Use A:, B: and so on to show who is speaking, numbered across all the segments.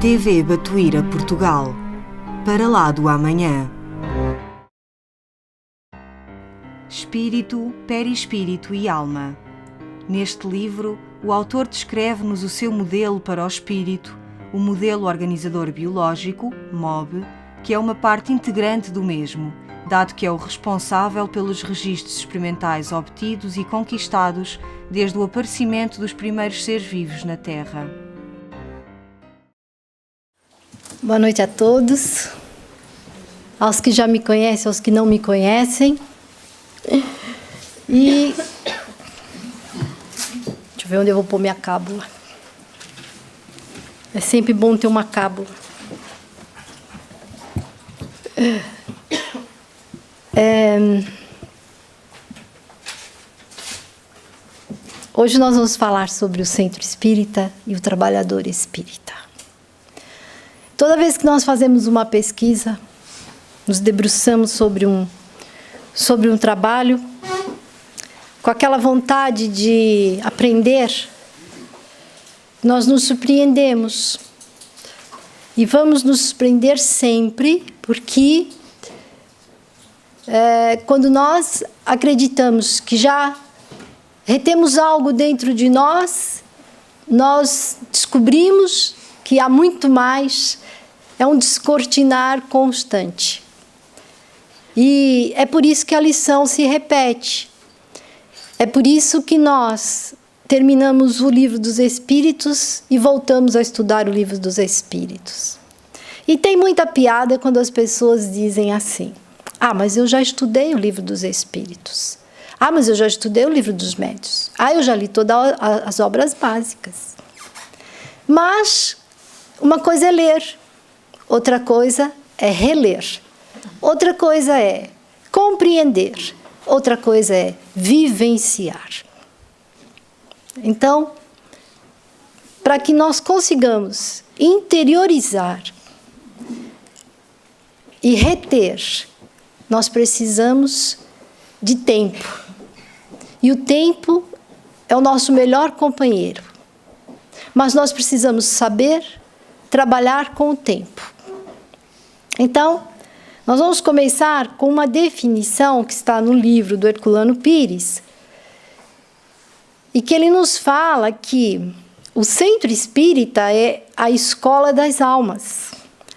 A: TV Batuíra Portugal. Para lá do amanhã. Espírito, perispírito e alma. Neste livro, o autor descreve-nos o seu modelo para o espírito, o modelo organizador biológico, MOB, que é uma parte integrante do mesmo, dado que é o responsável pelos registros experimentais obtidos e conquistados desde o aparecimento dos primeiros seres vivos na Terra.
B: Boa noite a todos, aos que já me conhecem, aos que não me conhecem. E deixa eu ver onde eu vou pôr minha cábula. É sempre bom ter uma cábula. Hoje nós vamos falar sobre o centro espírita e o trabalhador espírita. Toda vez que nós fazemos uma pesquisa, nos debruçamos sobre um trabalho, com aquela vontade de aprender, nós nos surpreendemos. E vamos nos surpreender sempre, porque quando nós acreditamos que já retemos algo dentro de nós, nós descobrimos que há muito mais, é um descortinar constante. E é por isso que a lição se repete. É por isso que nós terminamos o Livro dos Espíritos e voltamos a estudar o Livro dos Espíritos. E tem muita piada quando as pessoas dizem assim: ah, mas eu já estudei o Livro dos Espíritos. Ah, mas eu já estudei o Livro dos Médiuns. Ah, eu já li todas as obras básicas. Mas uma coisa é ler, outra coisa é reler. Outra coisa é compreender, outra coisa é vivenciar. Então, para que nós consigamos interiorizar e reter, nós precisamos de tempo. E o tempo é o nosso melhor companheiro. Mas nós precisamos saber trabalhar com o tempo. Então, nós vamos começar com uma definição que está no livro do Herculano Pires, e que ele nos fala que o centro espírita é a escola das almas.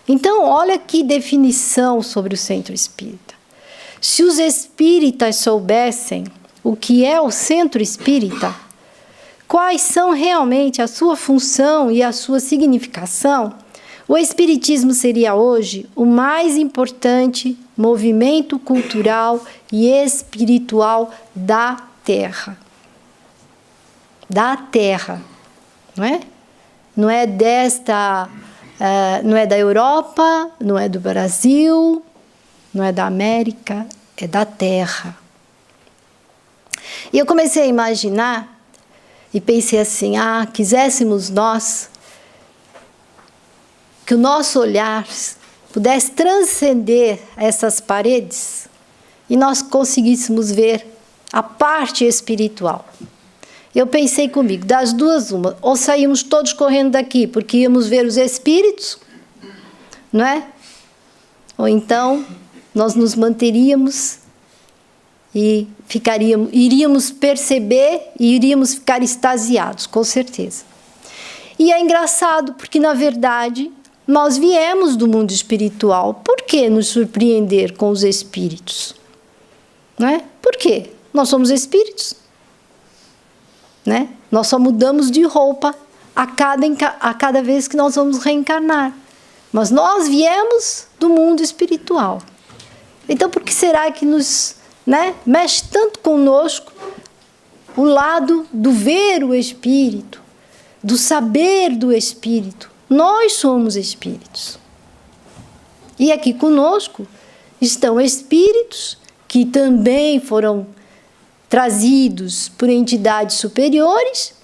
B: Então, olha que definição sobre o centro espírita. Se os espíritas soubessem o que é o centro espírita, quais são realmente a sua função e a sua significação, o espiritismo seria hoje o mais importante movimento cultural e espiritual da Terra. Da Terra, não é? Não é não é da Europa, não é do Brasil, não é da América, é da Terra. E eu comecei a imaginar e pensei assim: ah, quiséssemos nós que o nosso olhar pudesse transcender essas paredes e nós conseguíssemos ver a parte espiritual. Eu pensei comigo, das duas uma, ou saímos todos correndo daqui porque íamos ver os espíritos, não é? Ou então nós nos manteríamos e iríamos perceber e iríamos ficar extasiados, com certeza. E é engraçado porque, na verdade, nós viemos do mundo espiritual. Por que nos surpreender com os espíritos? Não é? Por quê? Nós somos espíritos. Né? Nós só mudamos de roupa a cada vez que nós vamos reencarnar. Mas nós viemos do mundo espiritual. Então, por que será que nos mexe tanto conosco o lado do ver o espírito, do saber do espírito? Nós somos espíritos. E aqui conosco estão espíritos que também foram trazidos por entidades superiores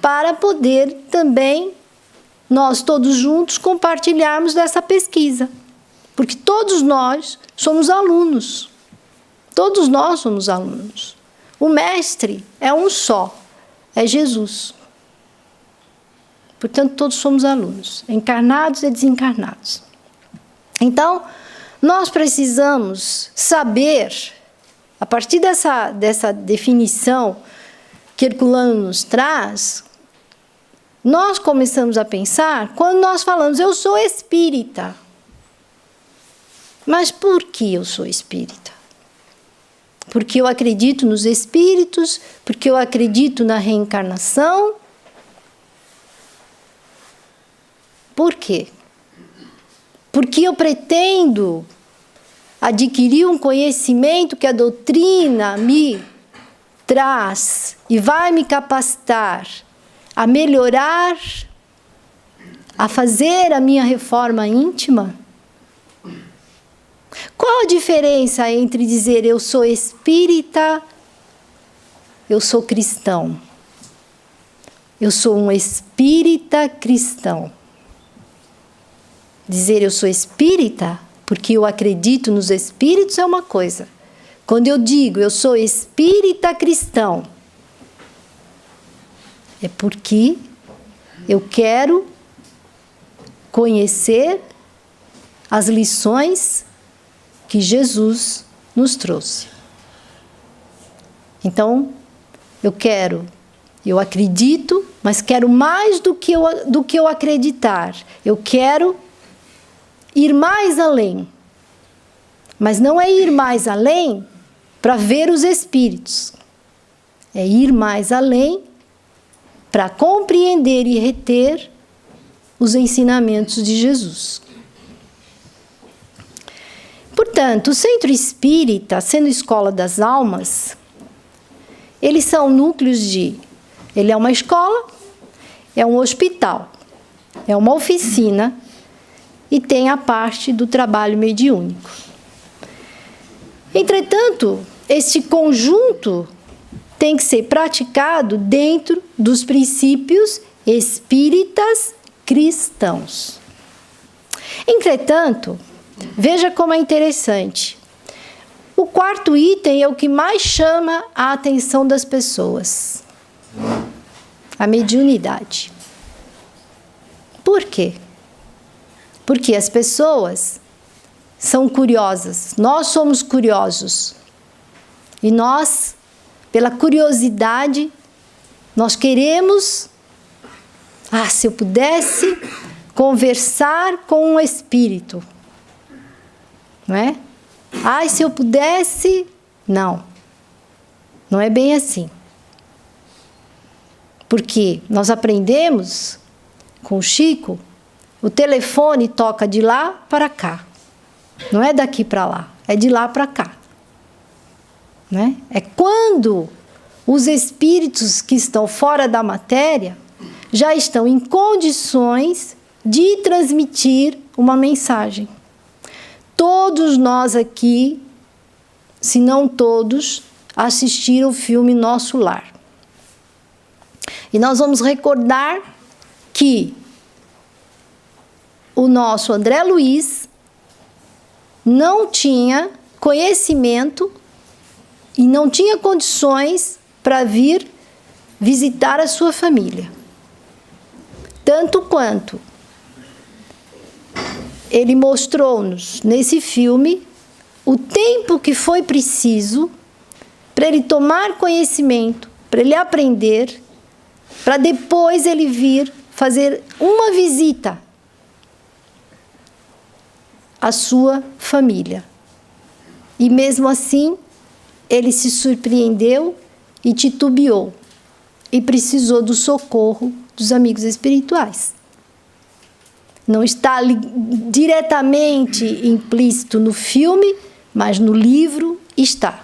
B: para poder também nós todos juntos compartilharmos dessa pesquisa. Porque todos nós somos alunos. Todos nós somos alunos. O mestre é um só, é Jesus. Portanto, todos somos alunos, encarnados e desencarnados. Então, nós precisamos saber, a partir dessa definição que Herculano nos traz, nós começamos a pensar, quando nós falamos, eu sou espírita. Mas por que eu sou espírita? Porque eu acredito nos espíritos, porque eu acredito na reencarnação. Por quê? Porque eu pretendo adquirir um conhecimento que a doutrina me traz e vai me capacitar a melhorar, a fazer a minha reforma íntima? Qual a diferença entre dizer eu sou espírita, eu sou cristão? Eu sou um espírita cristão. Dizer eu sou espírita porque eu acredito nos espíritos é uma coisa. Quando eu digo eu sou espírita cristão, é porque eu quero conhecer as lições que Jesus nos trouxe. Então, eu acredito, mas quero mais do que eu acreditar. Eu quero ir mais além. Mas não é ir mais além para ver os espíritos. É ir mais além para compreender e reter os ensinamentos de Jesus. Portanto, o Centro Espírita, sendo escola das almas, eles são núcleos ele é uma escola, é um hospital, é uma oficina e tem a parte do trabalho mediúnico. Entretanto, este conjunto tem que ser praticado dentro dos princípios espíritas cristãos. Entretanto, veja como é interessante. O quarto item é o que mais chama a atenção das pessoas. A mediunidade. Por quê? Porque as pessoas são curiosas. Nós somos curiosos. E nós, pela curiosidade, nós queremos... se eu pudesse conversar com um espírito... Não é? Se eu pudesse... Não. Não é bem assim. Porque nós aprendemos com o Chico, o telefone toca de lá para cá. Não é daqui para lá, é de lá para cá. Não é? É quando os espíritos que estão fora da matéria já estão em condições de transmitir uma mensagem. Todos nós aqui, se não todos, assistiram o filme Nosso Lar. E nós vamos recordar que o nosso André Luiz não tinha conhecimento e não tinha condições para vir visitar a sua família. Tanto quanto ele mostrou-nos nesse filme o tempo que foi preciso para ele tomar conhecimento, para ele aprender, para depois ele vir fazer uma visita à sua família. E mesmo assim, ele se surpreendeu e titubeou e precisou do socorro dos amigos espirituais. Não está diretamente implícito no filme, mas no livro está.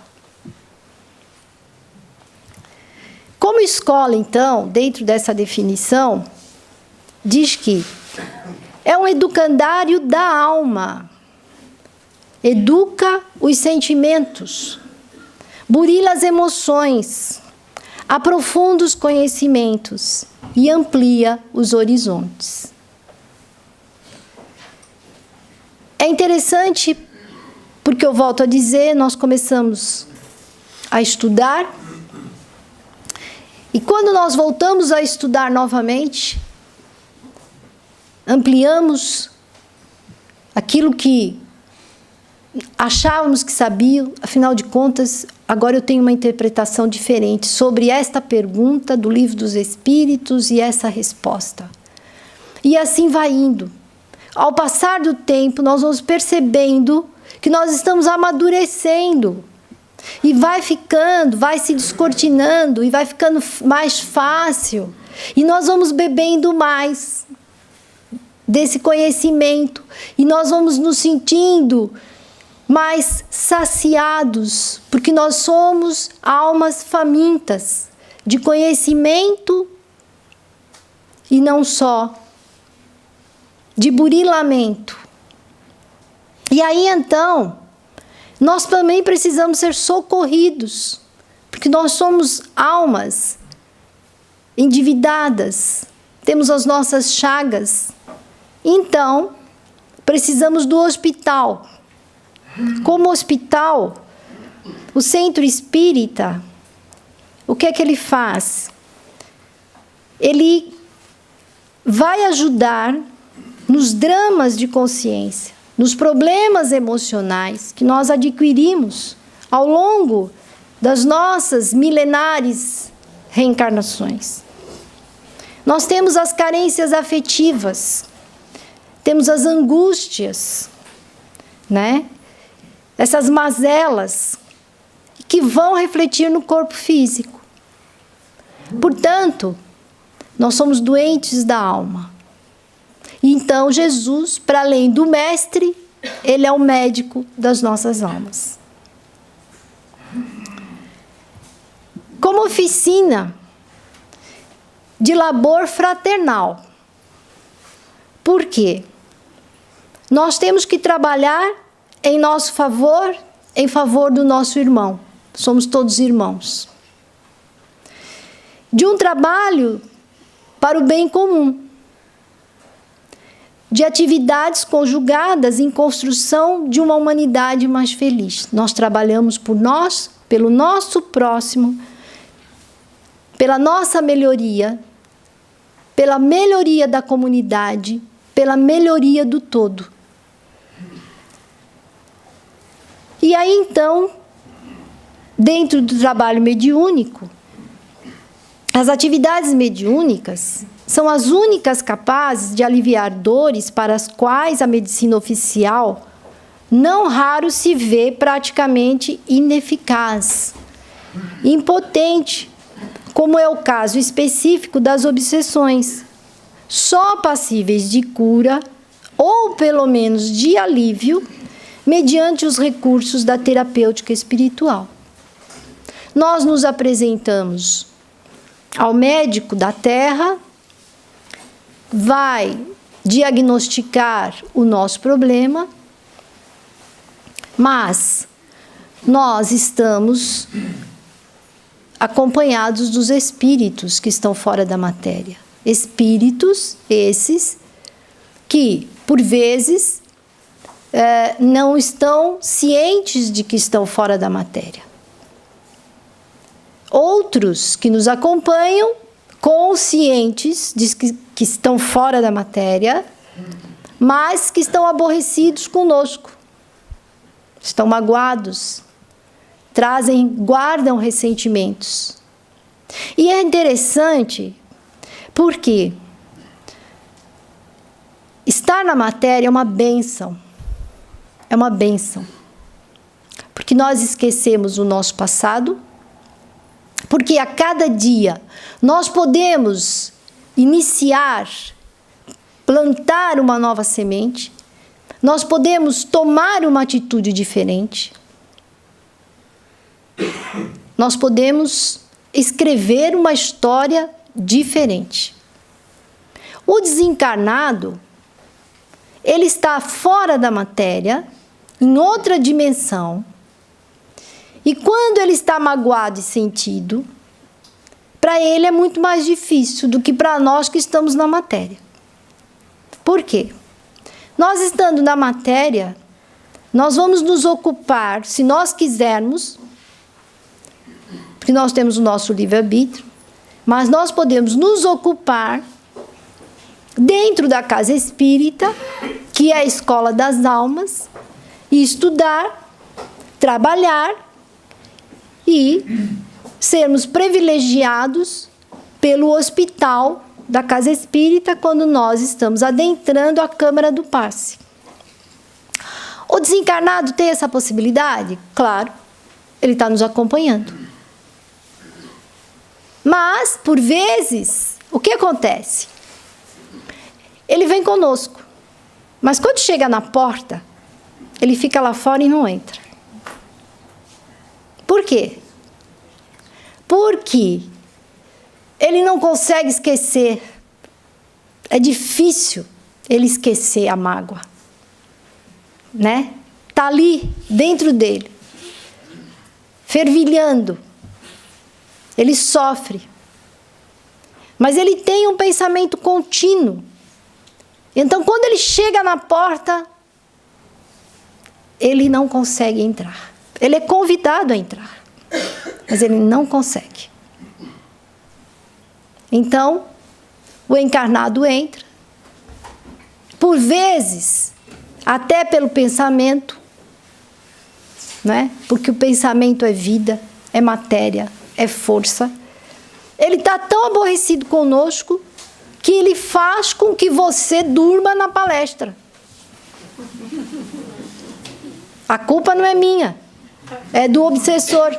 B: Como escola, então, dentro dessa definição, diz que é um educandário da alma. Educa os sentimentos, burila as emoções, aprofunda os conhecimentos e amplia os horizontes. É interessante porque, eu volto a dizer, nós começamos a estudar. E quando nós voltamos a estudar novamente, ampliamos aquilo que achávamos que sabiam, afinal de contas, agora eu tenho uma interpretação diferente sobre esta pergunta do Livro dos Espíritos e essa resposta. E assim vai indo. Ao passar do tempo, nós vamos percebendo que nós estamos amadurecendo. E vai ficando, vai se descortinando, e vai ficando mais fácil. E nós vamos bebendo mais desse conhecimento. E nós vamos nos sentindo mais saciados, porque nós somos almas famintas de conhecimento e não só de burilamento. E aí então, nós também precisamos ser socorridos, porque nós somos almas endividadas, temos as nossas chagas. Então, precisamos do hospital. Como hospital, o centro espírita, o que é que ele faz? Ele vai ajudar nos dramas de consciência, nos problemas emocionais que nós adquirimos ao longo das nossas milenares reencarnações. Nós temos as carências afetivas, temos as angústias, né? Essas mazelas que vão refletir no corpo físico. Portanto, nós somos doentes da alma. Então, Jesus, para além do mestre, ele é o médico das nossas almas. Como oficina de labor fraternal. Por quê? Nós temos que trabalhar em nosso favor, em favor do nosso irmão. Somos todos irmãos. De um trabalho para o bem comum. De atividades conjugadas em construção de uma humanidade mais feliz. Nós trabalhamos por nós, pelo nosso próximo, pela nossa melhoria, pela melhoria da comunidade, pela melhoria do todo. E aí, então, dentro do trabalho mediúnico, as atividades mediúnicas são as únicas capazes de aliviar dores para as quais a medicina oficial não raro se vê praticamente ineficaz, impotente, como é o caso específico das obsessões, só passíveis de cura ou pelo menos de alívio mediante os recursos da terapêutica espiritual. Nós nos apresentamos ao médico da Terra, vai diagnosticar o nosso problema, mas nós estamos acompanhados dos espíritos que estão fora da matéria. Espíritos esses que, por vezes, não estão cientes de que estão fora da matéria. Outros que nos acompanham, conscientes de que estão fora da matéria, mas que estão aborrecidos conosco, estão magoados, guardam ressentimentos. E é interessante porque estar na matéria é uma bênção. É uma bênção. Porque nós esquecemos o nosso passado, porque a cada dia nós podemos iniciar, plantar uma nova semente, nós podemos tomar uma atitude diferente, nós podemos escrever uma história diferente. O desencarnado, ele está fora da matéria, em outra dimensão, e quando ele está magoado e sentido, para ele é muito mais difícil do que para nós que estamos na matéria. Por quê? Nós estando na matéria, nós vamos nos ocupar, se nós quisermos, porque nós temos o nosso livre-arbítrio, mas nós podemos nos ocupar dentro da casa espírita, que é a escola das almas, e estudar, trabalhar e sermos privilegiados pelo hospital da casa espírita quando nós estamos adentrando a câmara do passe. O desencarnado tem essa possibilidade? Claro, ele está nos acompanhando. Mas, por vezes, o que acontece? Ele vem conosco, mas quando chega na porta, ele fica lá fora e não entra. Por quê? Porque ele não consegue esquecer. É difícil ele esquecer a mágoa, né? Tá ali dentro dele, fervilhando. Ele sofre. Mas ele tem um pensamento contínuo. Então, quando ele chega na porta, ele não consegue entrar. Ele é convidado a entrar, mas ele não consegue. Então, o encarnado entra, por vezes, até pelo pensamento, né? Porque o pensamento é vida, é matéria, é força. Ele está tão aborrecido conosco que ele faz com que você durma na palestra. A culpa não é minha, é do obsessor,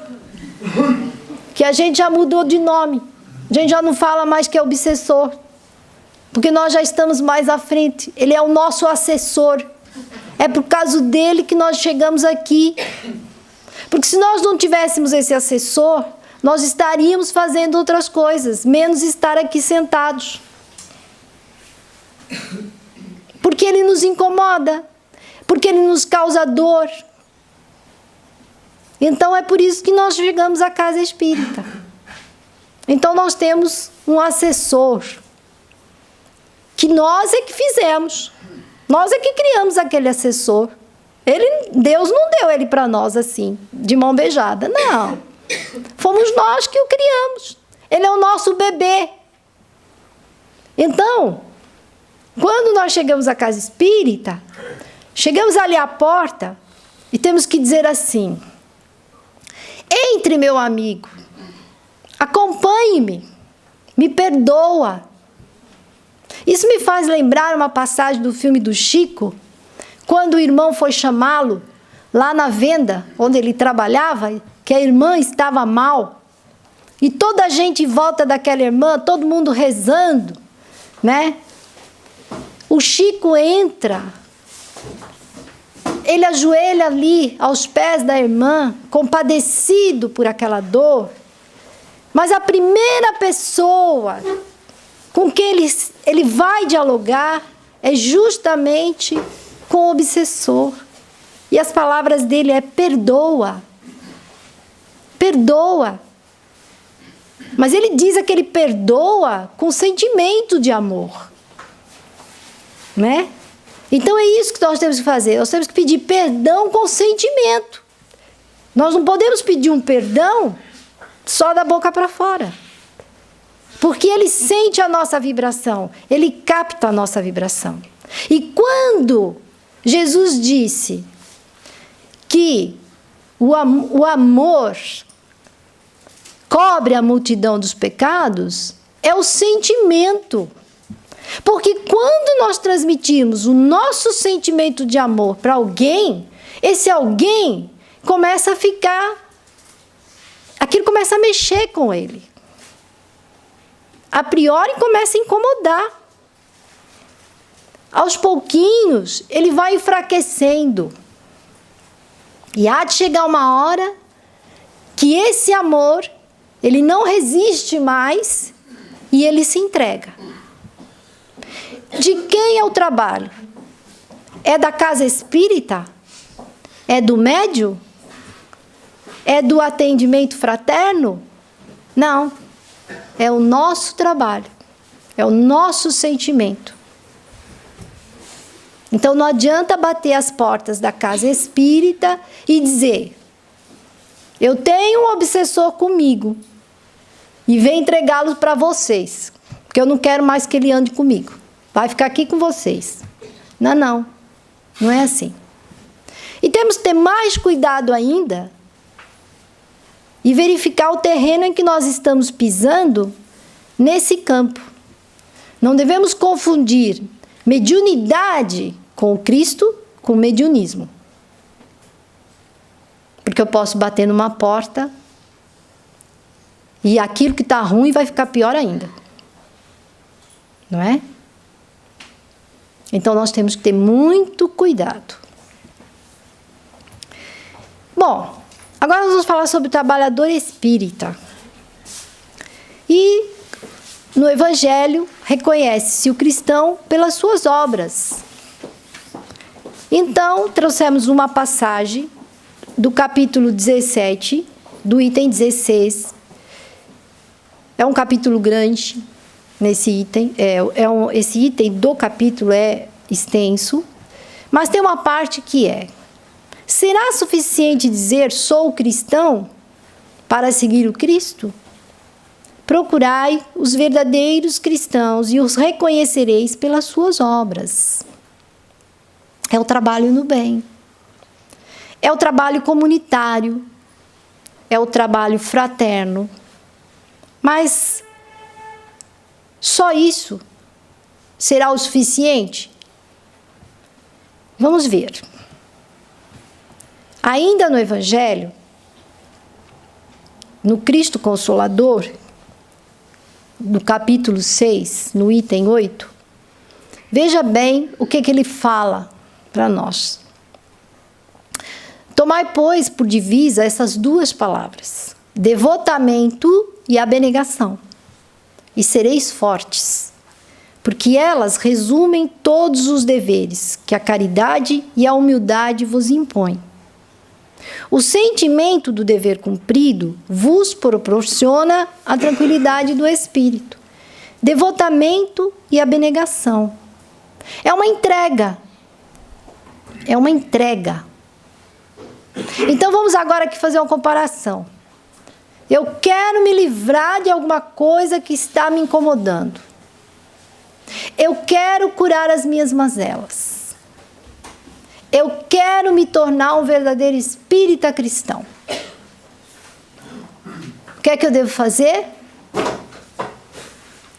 B: que a gente já mudou de nome. A gente já não fala mais que é obsessor, porque nós já estamos mais à frente. Ele é o nosso assessor. É por causa dele que nós chegamos aqui. Porque se nós não tivéssemos esse assessor, nós estaríamos fazendo outras coisas, menos estar aqui sentados. Porque ele nos incomoda, porque ele nos causa dor. Então é por isso que nós chegamos à casa espírita. Então nós temos um assessor, que nós é que fizemos. Nós é que criamos aquele assessor. Deus não deu ele para nós assim, de mão beijada. Não. Fomos nós que o criamos. Ele é o nosso bebê. Então, quando nós chegamos à casa espírita, chegamos ali à porta e temos que dizer assim: entre, meu amigo, acompanhe-me, me perdoa. Isso me faz lembrar uma passagem do filme do Chico, quando o irmão foi chamá-lo lá na venda onde ele trabalhava, que a irmã estava mal, e toda a gente em volta daquela irmã, todo mundo rezando, né? O Chico entra, ele ajoelha ali aos pés da irmã, compadecido por aquela dor, mas a primeira pessoa com quem ele vai dialogar é justamente com o obsessor. E as palavras dele é: perdoa. Perdoa. Mas ele diz que ele perdoa com sentimento de amor, né? Então é isso que nós temos que fazer. Nós temos que pedir perdão com sentimento. Nós não podemos pedir um perdão só da boca para fora. Porque ele sente a nossa vibração, ele capta a nossa vibração. E quando Jesus disse que o amor cobre a multidão dos pecados, é o sentimento. Porque quando nós transmitimos o nosso sentimento de amor para alguém, esse alguém começa a ficar, aquilo começa a mexer com ele. A priori começa a incomodar. Aos pouquinhos, ele vai enfraquecendo. E há de chegar uma hora que esse amor, ele não resiste mais e ele se entrega. De quem é o trabalho? É da casa espírita? É do médium? É do atendimento fraterno? Não. É o nosso trabalho. É o nosso sentimento. Então não adianta bater as portas da casa espírita e dizer: eu tenho um obsessor comigo e venho entregá-lo para vocês, porque eu não quero mais que ele ande comigo. vai ficar aqui com vocês. Não, não é assim. E temos que ter mais cuidado ainda e verificar o terreno em que nós estamos pisando nesse campo. Não devemos confundir mediunidade com Cristo com mediunismo. Porque eu posso bater numa porta e aquilo que está ruim vai ficar pior ainda. Não é? Então nós temos que ter muito cuidado. Bom, agora nós vamos falar sobre o trabalhador espírita. E no Evangelho reconhece-se o cristão pelas suas obras. Então, trouxemos uma passagem do capítulo 17, do item 16. É um capítulo grande nesse item. Esse item do capítulo é extenso, mas tem uma parte que é: será suficiente dizer sou cristão para seguir o Cristo? Procurai os verdadeiros cristãos e os reconhecereis pelas suas obras. É o trabalho no bem. É o trabalho comunitário. É o trabalho fraterno. Mas só isso será o suficiente? Vamos ver. Ainda no Evangelho, no Cristo Consolador, no capítulo 6, no item 8, veja bem o que ele fala para nós. Tomai, pois, por divisa essas duas palavras, devotamento e abnegação, e sereis fortes, porque elas resumem todos os deveres que a caridade e a humildade vos impõem. O sentimento do dever cumprido vos proporciona a tranquilidade do espírito. Devotamento e abnegação. É uma entrega. É uma entrega. Então vamos agora aqui fazer uma comparação. Eu quero me livrar de alguma coisa que está me incomodando. Eu quero curar as minhas mazelas. Eu quero me tornar um verdadeiro espírita cristão. O que é que eu devo fazer?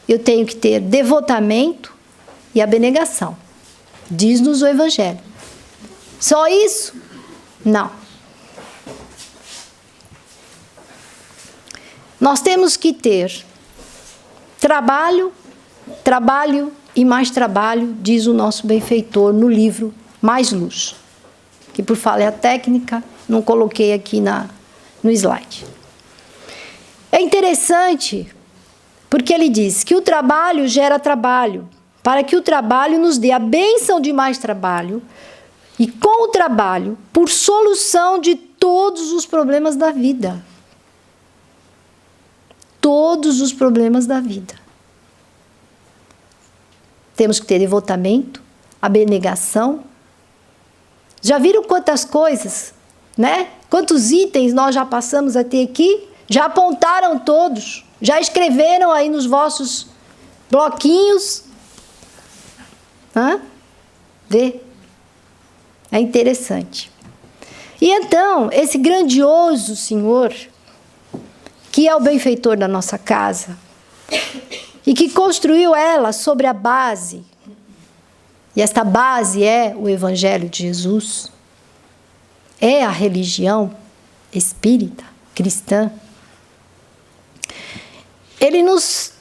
B: Eu tenho que ter devotamento e abnegação. Diz-nos o Evangelho. Só isso? Não. Nós temos que ter trabalho e mais trabalho, diz o nosso benfeitor no livro Mais Luz, que por falha técnica não coloquei aqui no slide. É interessante porque ele diz que o trabalho gera trabalho, para que o trabalho nos dê a bênção de mais trabalho e com o trabalho, por solução de todos os problemas da vida. Todos os problemas da vida. Temos que ter devotamento, abnegação. Já viram quantas coisas, né? Quantos itens nós já passamos a ter aqui? Já apontaram todos, já escreveram aí nos vossos bloquinhos. Vê? É interessante. E então, esse grandioso Senhor, que é o benfeitor da nossa casa, e que construiu ela sobre a base, e esta base é o Evangelho de Jesus, é a religião espírita, cristã. Ele nos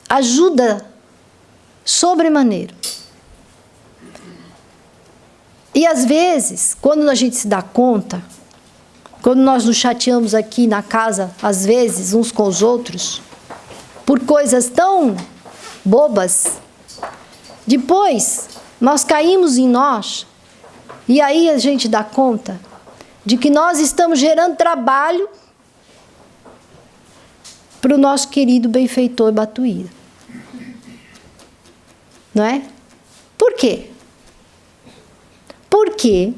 B: ajuda sobremaneira. E às vezes, quando a gente se dá conta, quando nós nos chateamos aqui na casa, às vezes, uns com os outros, por coisas tão bobas, depois nós caímos em nós, e aí a gente dá conta de que nós estamos gerando trabalho para o nosso querido benfeitor Batuíra. Não é? Por quê? Porque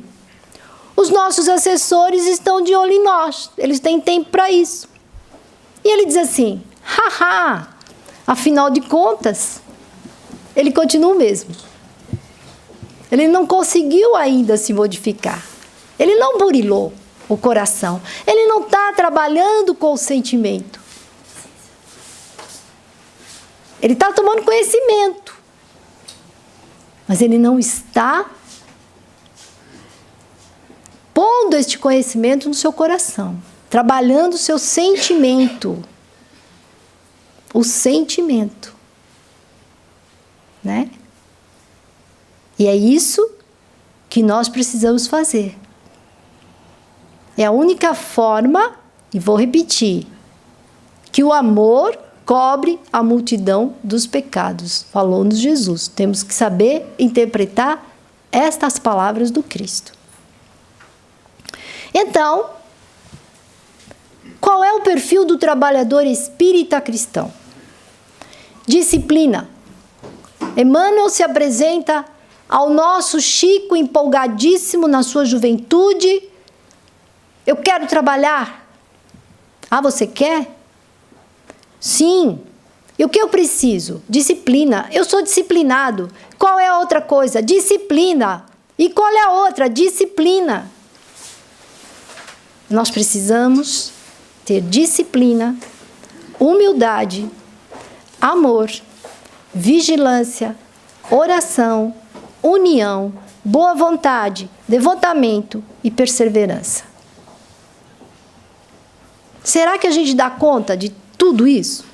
B: os nossos assessores estão de olho em nós. Eles têm tempo para isso. E ele diz assim, haha, afinal de contas, ele continua o mesmo. Ele não conseguiu ainda se modificar. Ele não burilou o coração. Ele não está trabalhando com o sentimento. Ele está tomando conhecimento. Mas ele não está pondo este conhecimento no seu coração. Trabalhando o seu sentimento. O sentimento. Né? E é isso que nós precisamos fazer. É a única forma, e vou repetir, que o amor cobre a multidão dos pecados. Falou-nos Jesus. Temos que saber interpretar estas palavras do Cristo. Então, qual é o perfil do trabalhador espírita cristão? Disciplina. Emmanuel se apresenta ao nosso Chico empolgadíssimo na sua juventude. Eu quero trabalhar. Ah, você quer? Sim. E o que eu preciso? Disciplina. Eu sou disciplinado. Qual é a outra coisa? Disciplina. E qual é a outra? Disciplina. Nós precisamos ter disciplina, humildade, amor, vigilância, oração, união, boa vontade, devotamento e perseverança. Será que a gente dá conta de tudo isso?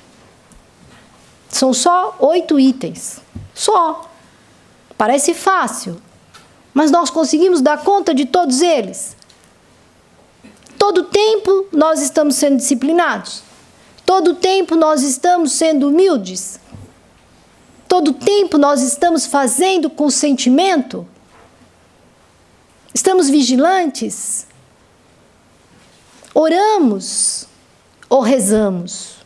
B: São só 8 itens. Só. Parece fácil. Mas nós conseguimos dar conta de todos eles? Todo tempo nós estamos sendo disciplinados? Todo tempo nós estamos sendo humildes? Todo tempo nós estamos fazendo com sentimento? Estamos vigilantes? Oramos ou rezamos?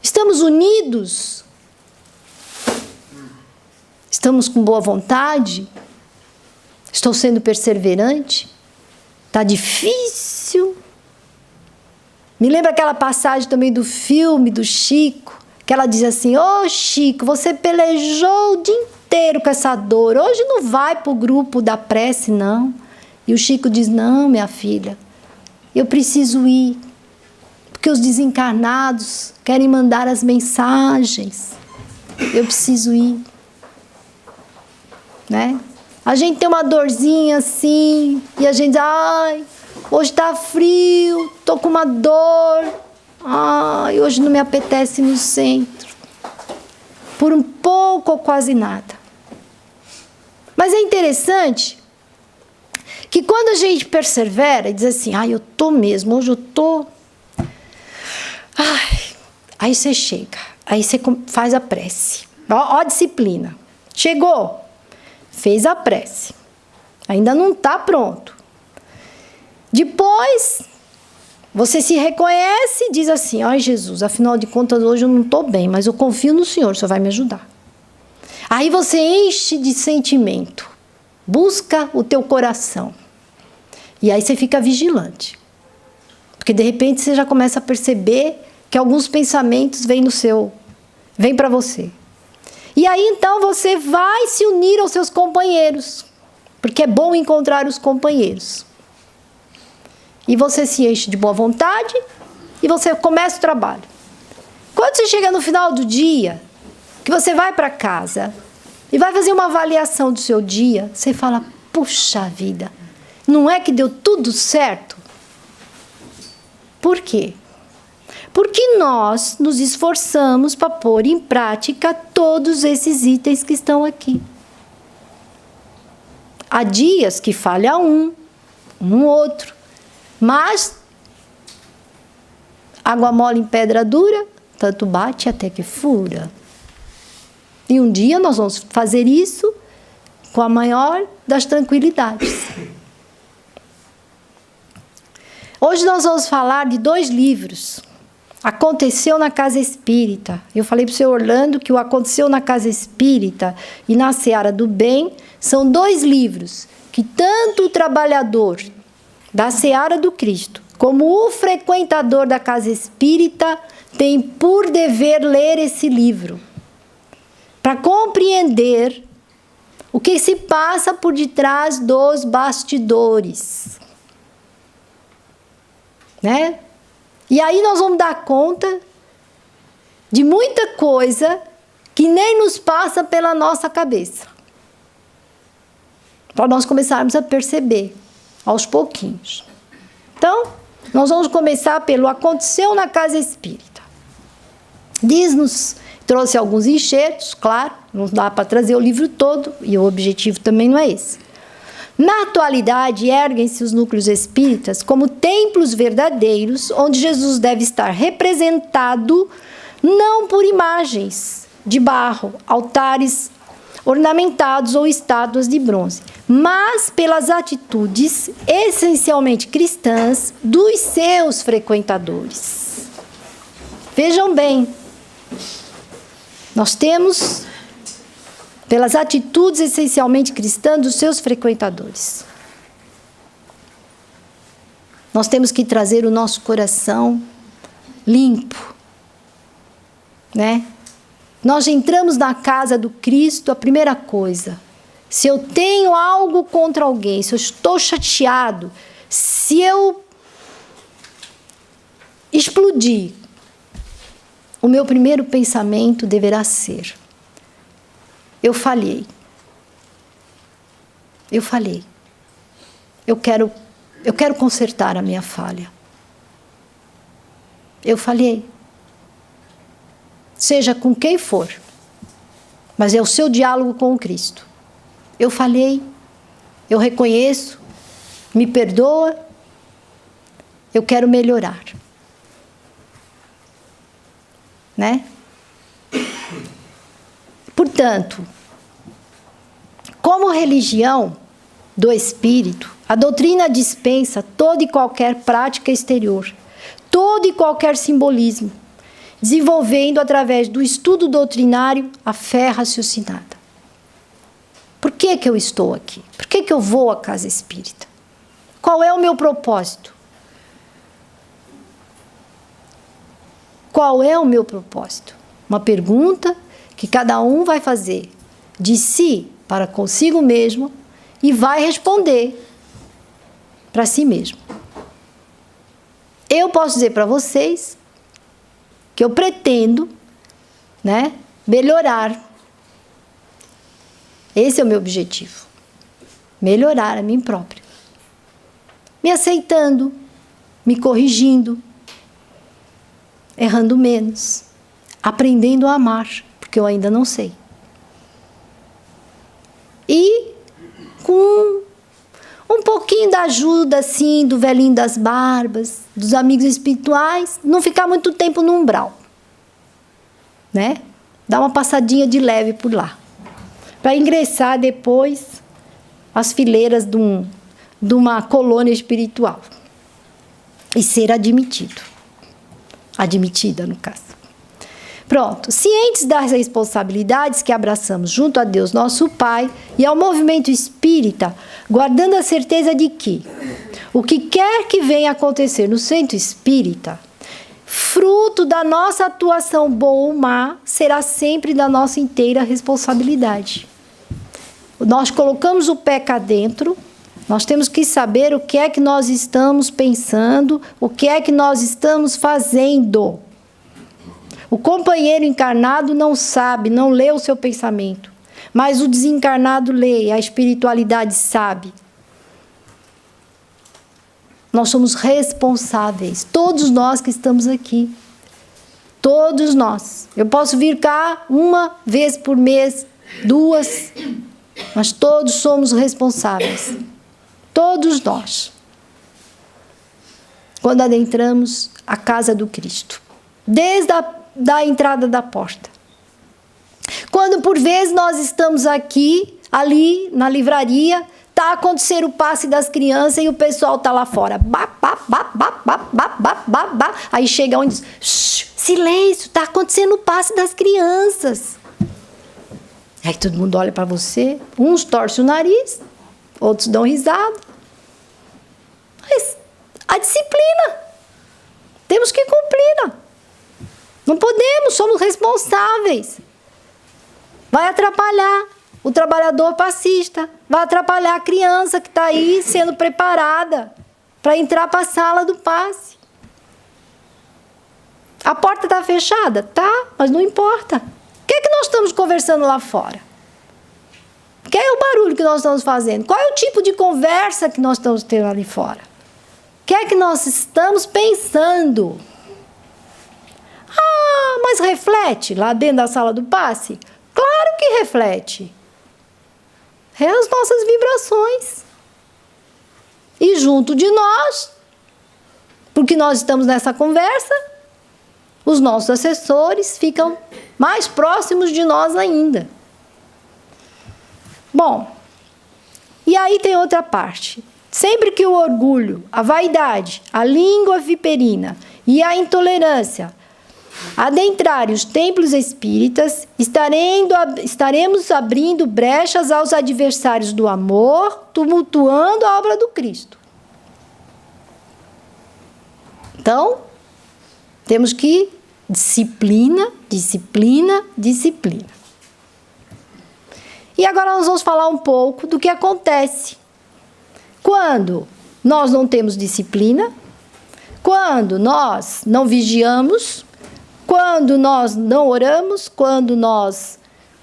B: Estamos unidos? Estamos com boa vontade? Estou sendo perseverante? Está difícil? Me lembra aquela passagem também do filme do Chico, que ela diz assim: ô Chico, você pelejou o dia inteiro com essa dor, hoje não vai para o grupo da prece, não. E o Chico diz: não, minha filha, eu preciso ir, porque os desencarnados querem mandar as mensagens, eu preciso ir. Né? A gente tem uma dorzinha assim, e a gente diz: ai, hoje está frio, estou com uma dor, ai, hoje não me apetece ir no centro. Por um pouco ou quase nada. Mas é interessante que quando a gente persevera e diz assim: ai, eu estou mesmo, hoje eu estou... Ai, aí você chega, aí você faz a prece. Ó a disciplina. Chegou. Fez a prece. Ainda não está pronto. Depois, você se reconhece e diz assim: ai, Jesus, afinal de contas, hoje eu não estou bem, mas eu confio no Senhor, o Senhor vai me ajudar. Aí você enche de sentimento. Busca o teu coração. E aí você fica vigilante. Porque, de repente, você já começa a perceber que alguns pensamentos vêm para você. E aí, então, você vai se unir aos seus companheiros, porque é bom encontrar os companheiros. E você se enche de boa vontade e você começa o trabalho. Quando você chega no final do dia, que você vai para casa e vai fazer uma avaliação do seu dia, você fala: puxa vida, não é que deu tudo certo? Por quê? Porque nós nos esforçamos para pôr em prática todos esses itens que estão aqui. Há dias que falha um outro, mas água mole em pedra dura, tanto bate até que fura. E um dia nós vamos fazer isso com a maior das tranquilidades. Hoje nós vamos falar de 2 livros. Aconteceu na Casa Espírita. Eu falei para o seu Orlando que o Aconteceu na Casa Espírita e na Seara do Bem são 2 livros que tanto o trabalhador da Seara do Cristo como o frequentador da Casa Espírita tem por dever ler esse livro. para compreender o que se passa por detrás dos bastidores. Né? E aí nós vamos dar conta de muita coisa que nem nos passa pela nossa cabeça. Para nós começarmos a perceber aos pouquinhos. Então, nós vamos começar pelo Aconteceu na Casa Espírita. Diz-nos, trouxe alguns enxertos, claro, não dá para trazer o livro todo, e o objetivo também não é esse. Na atualidade, erguem-se os núcleos espíritas como templos verdadeiros, onde Jesus deve estar representado não por imagens de barro, altares ornamentados ou estátuas de bronze, mas pelas atitudes essencialmente cristãs dos seus frequentadores. Vejam bem, nós temos pelas atitudes essencialmente cristãs dos seus frequentadores. Nós temos que trazer o nosso coração limpo, né? Nós entramos na casa do Cristo, a primeira coisa, se eu tenho algo contra alguém, se eu estou chateado, se eu explodir, o meu primeiro pensamento deverá ser: eu falhei. Eu falhei. Eu quero consertar a minha falha. Eu falhei. Seja com quem for, mas é o seu diálogo com o Cristo. Eu falhei, eu reconheço, me perdoa, eu quero melhorar. Né? Portanto, como religião do Espírito, a doutrina dispensa toda e qualquer prática exterior, todo e qualquer simbolismo, desenvolvendo através do estudo doutrinário a fé raciocinada. Por que eu estou aqui? Por que eu vou à casa espírita? Qual é o meu propósito? Qual é o meu propósito? Uma pergunta que cada um vai fazer de si para consigo mesmo e vai responder para si mesmo. Eu posso dizer para vocês que eu pretendo, né, melhorar. Esse é o meu objetivo. Melhorar a mim própria. Me aceitando, me corrigindo, errando menos, aprendendo a amar, porque eu ainda não sei. E com um pouquinho da ajuda, assim, do velhinho das barbas, dos amigos espirituais, não ficar muito tempo no umbral. Né? Dar uma passadinha de leve por lá. Para ingressar depois as fileiras de uma colônia espiritual. E ser admitido. Admitida, no caso. Pronto. Cientes das responsabilidades que abraçamos junto a Deus, nosso Pai, e ao movimento espírita, guardando a certeza de que o que quer que venha acontecer no centro espírita, fruto da nossa atuação boa ou má, será sempre da nossa inteira responsabilidade. Nós colocamos o pé cá dentro, nós temos que saber o que é que nós estamos pensando, o que é que nós estamos fazendo. O companheiro encarnado não sabe, não lê o seu pensamento, mas o desencarnado lê, a espiritualidade sabe. Nós somos responsáveis, todos nós que estamos aqui. Todos nós. Eu posso vir cá uma vez por mês, 2, mas todos somos responsáveis. Todos nós. Quando adentramos a casa do Cristo. Desde a entrada da porta. Quando por vezes nós estamos aqui, ali na livraria, está acontecendo o passe das crianças e o pessoal está lá fora. Aí chega um e diz, silêncio, está acontecendo o passe das crianças. Aí todo mundo olha para você, uns torcem o nariz, outros dão risada. Mas a disciplina, temos que cumpri-la. Não podemos, somos responsáveis. vai atrapalhar o trabalhador passista, vai atrapalhar a criança que está aí sendo preparada para entrar para a sala do passe. A porta está fechada? Tá, mas não importa. O que é que nós estamos conversando lá fora? Qual é o barulho que nós estamos fazendo? Qual é o tipo de conversa que nós estamos tendo ali fora? O que é que nós estamos pensando? Ah, mas reflete lá dentro da sala do passe? Claro que reflete. É as nossas vibrações. E junto de nós, porque nós estamos nessa conversa, os nossos assessores ficam mais próximos de nós ainda. Bom, e aí tem outra parte. Sempre que o orgulho, a vaidade, a língua viperina e a intolerância adentrarem os templos espíritas, estaremos abrindo brechas aos adversários do amor, tumultuando a obra do Cristo. Então, temos que disciplina, disciplina, disciplina. E agora nós vamos falar um pouco do que acontece quando nós não temos disciplina, quando nós não vigiamos, quando nós não oramos, quando nós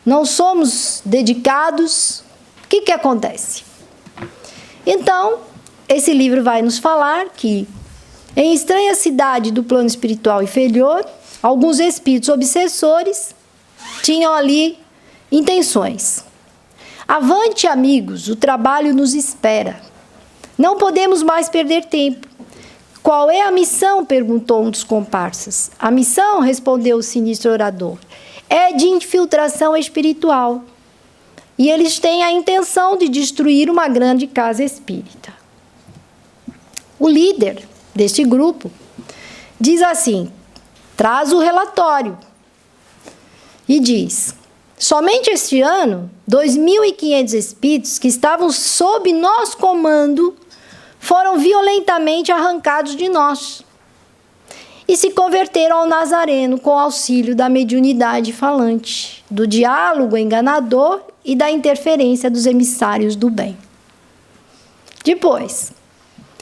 B: não somos dedicados. O que acontece? Então, esse livro vai nos falar que em estranha cidade do plano espiritual inferior, alguns espíritos obsessores tinham ali intenções. Avante, amigos, o trabalho nos espera. Não podemos mais perder tempo. Qual é a missão? Perguntou um dos comparsas. A missão, respondeu o sinistro orador, é de infiltração espiritual. E eles têm a intenção de destruir uma grande casa espírita. O líder deste grupo diz assim, traz o relatório e diz: somente este ano, 2.500 espíritos que estavam sob nosso comando foram violentamente arrancados de nós e se converteram ao Nazareno com auxílio da mediunidade falante, do diálogo enganador e da interferência dos emissários do bem. Depois,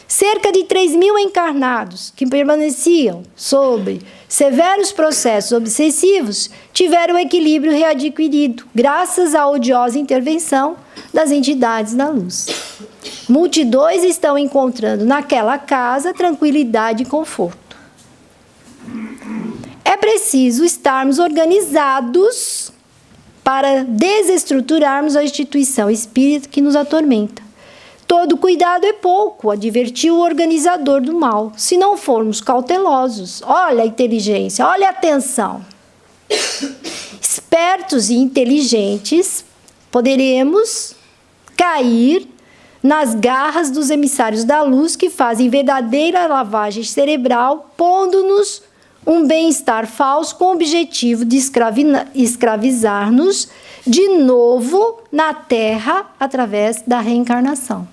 B: cerca de 3.000 encarnados que permaneciam sob severos processos obsessivos tiveram o equilíbrio readquirido, graças à odiosa intervenção das entidades da luz. Multidões estão encontrando naquela casa tranquilidade e conforto. É preciso estarmos organizados para desestruturarmos a instituição espírita que nos atormenta. Todo cuidado é pouco, advertiu o organizador do mal, se não formos cautelosos. Olha a inteligência, olha a atenção. Espertos e inteligentes, poderemos cair nas garras dos emissários da luz que fazem verdadeira lavagem cerebral, pondo-nos um bem-estar falso com o objetivo de escravizar-nos de novo na Terra através da reencarnação.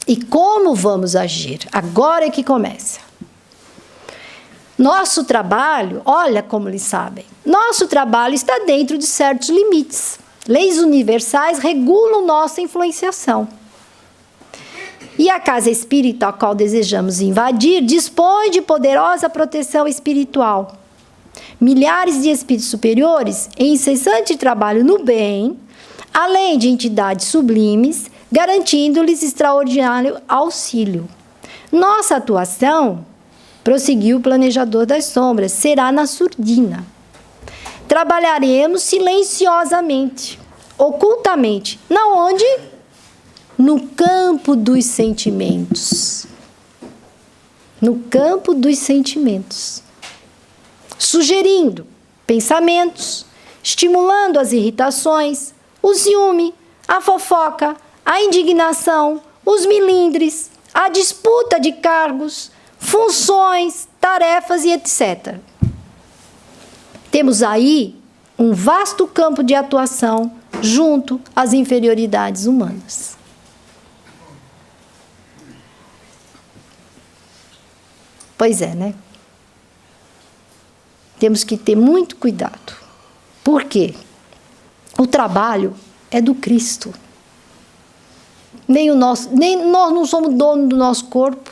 B: E como vamos agir? Agora é que começa. Nosso trabalho, olha como eles sabem, nosso trabalho está dentro de certos limites. Leis universais regulam nossa influenciação. E a casa espírita a qual desejamos invadir dispõe de poderosa proteção espiritual. Milhares de espíritos superiores em incessante trabalho no bem, além de entidades sublimes, garantindo-lhes extraordinário auxílio. Nossa atuação, prosseguiu o planejador das sombras, será na surdina. Trabalharemos silenciosamente, ocultamente. Na onde? No campo dos sentimentos. No campo dos sentimentos. Sugerindo pensamentos, estimulando as irritações, o ciúme, a fofoca, a indignação, os milindres, a disputa de cargos, funções, tarefas e etc. Temos aí um vasto campo de atuação junto às inferioridades humanas. Pois é, né? temos que ter muito cuidado. Por quê? O trabalho é do Cristo. Nem nós não somos dono do nosso corpo.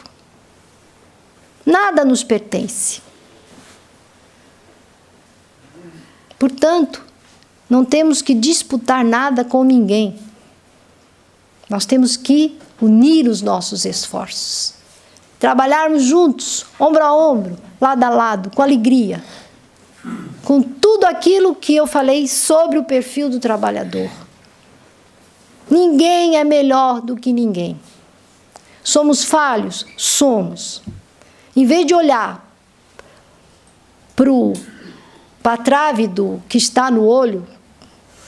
B: Nada nos pertence. Portanto, não temos que disputar nada com ninguém. Nós temos que unir os nossos esforços. Trabalharmos juntos, ombro a ombro, lado a lado, com alegria. Com tudo aquilo que eu falei sobre o perfil do trabalhador. Ninguém é melhor do que ninguém. Somos falhos? Em vez de olhar para a trave que está no olho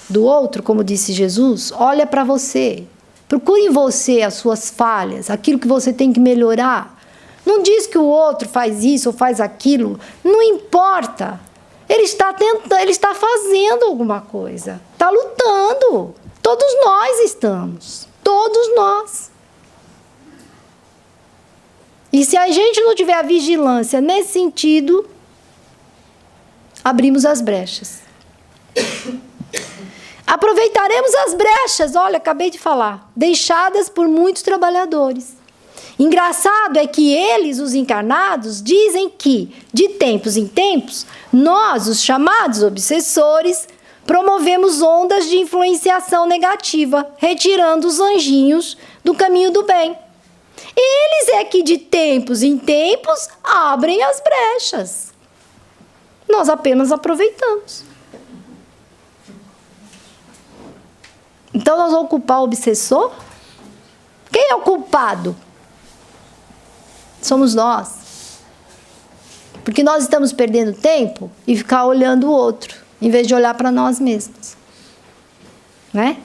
B: do outro, como disse Jesus, olha para você. Procure em você as suas falhas, aquilo que você tem que melhorar. Não diz que o outro faz isso ou faz aquilo. Não importa. Ele está tentando, ele está fazendo alguma coisa. Está lutando. Todos nós estamos. Todos nós. E se a gente não tiver a vigilância nesse sentido, abrimos as brechas. Aproveitaremos as brechas, olha, acabei de falar, deixadas por muitos trabalhadores. Engraçado é que eles, os encarnados, dizem que, de tempos em tempos, nós, os chamados obsessores, promovemos ondas de influenciação negativa, retirando os anjinhos do caminho do bem. Eles é que, de tempos em tempos, abrem as brechas. Nós apenas aproveitamos. Então, nós vamos culpar o obsessor? Quem é o culpado? Somos nós. Porque nós estamos perdendo tempo e ficar olhando o outro, em vez de olhar para nós mesmos. Né?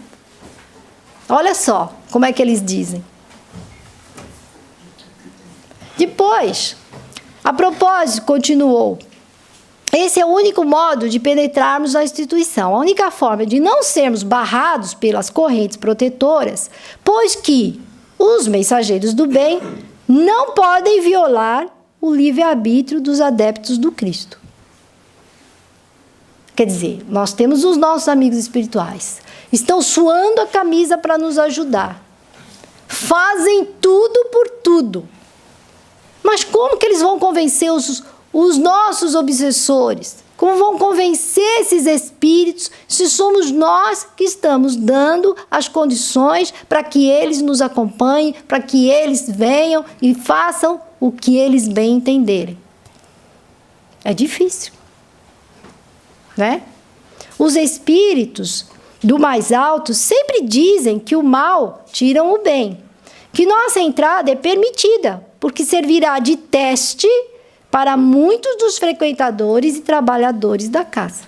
B: Olha só como é que eles dizem. Depois, a propósito, continuou. Esse é o único modo de penetrarmos a instituição. A única forma de não sermos barrados pelas correntes protetoras, pois que os mensageiros do bem não podem violar o livre-arbítrio dos adeptos do Cristo. Quer dizer, nós temos os nossos amigos espirituais. Estão suando a camisa para nos ajudar. Fazem tudo por tudo. Mas como que eles vão convencer os nossos obsessores? Como vão convencer esses espíritos se somos nós que estamos dando as condições para que eles nos acompanhem, para que eles venham e façam o que eles bem entenderem? É difícil, né? Os espíritos do mais alto sempre dizem que o mal tiram o bem, que nossa entrada é permitida, porque servirá de teste para muitos dos frequentadores e trabalhadores da casa.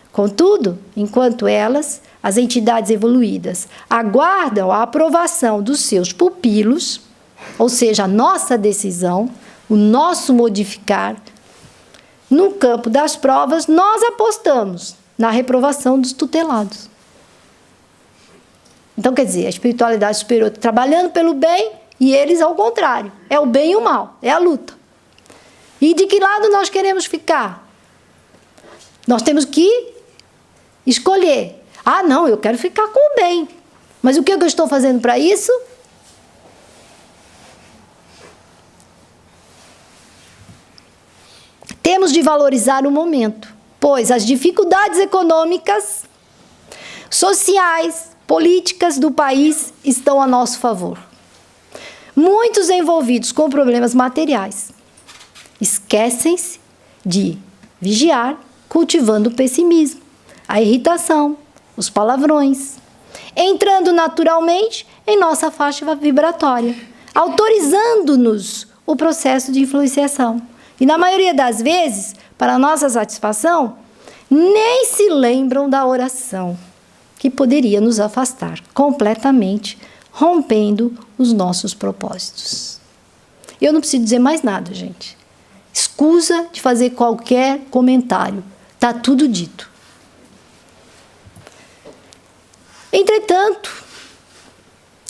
B: Contudo, enquanto elas, as entidades evoluídas, aguardam a aprovação dos seus pupilos, ou seja, a nossa decisão, o nosso modificar, no campo das provas, nós apostamos na reprovação dos tutelados. Então, quer dizer, a espiritualidade superior trabalhando pelo bem e eles ao contrário. É o bem e o mal, é a luta. E de que lado nós queremos ficar? Nós temos que escolher. Ah, não, eu quero ficar com o bem. Mas o que eu estou fazendo para isso? Temos de valorizar o momento, pois as dificuldades econômicas, sociais, políticas do país estão a nosso favor. Muitos envolvidos com problemas materiais esquecem-se de vigiar, cultivando o pessimismo, a irritação, os palavrões, entrando naturalmente em nossa faixa vibratória, autorizando-nos o processo de influenciação. E na maioria das vezes, para nossa satisfação, nem se lembram da oração, que poderia nos afastar completamente, rompendo os nossos propósitos. Eu não preciso dizer mais nada, gente. Escusa de fazer qualquer comentário. Está tudo dito. Entretanto,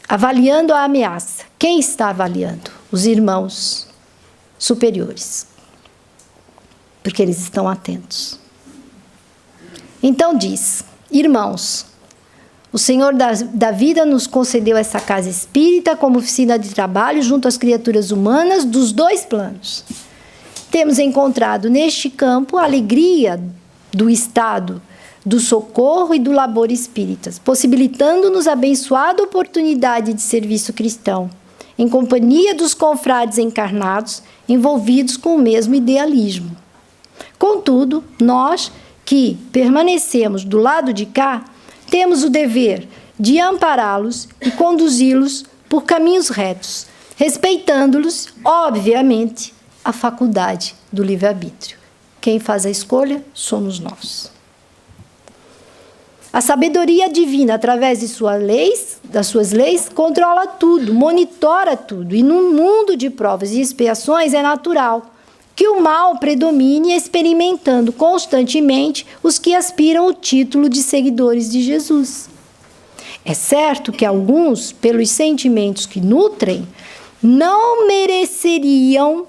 B: avaliando a ameaça, quem está avaliando? Os irmãos superiores. porque eles estão atentos. Então diz: irmãos, o Senhor da vida nos concedeu essa casa espírita como oficina de trabalho junto às criaturas humanas dos dois planos. Temos encontrado neste campo a alegria do estado do socorro e do labor espíritas, possibilitando-nos a abençoada oportunidade de serviço cristão, em companhia dos confrades encarnados, envolvidos com o mesmo idealismo. Contudo, nós que permanecemos do lado de cá, temos o dever de ampará-los e conduzi-los por caminhos retos, respeitando-los, obviamente, a faculdade do livre-arbítrio. Quem faz a escolha somos nós. A sabedoria divina, através de das suas leis, controla tudo, monitora tudo. E num mundo de provas e expiações é natural que o mal predomine, experimentando constantemente os que aspiram ao título de seguidores de Jesus. É certo que alguns, pelos sentimentos que nutrem, não mereceriam,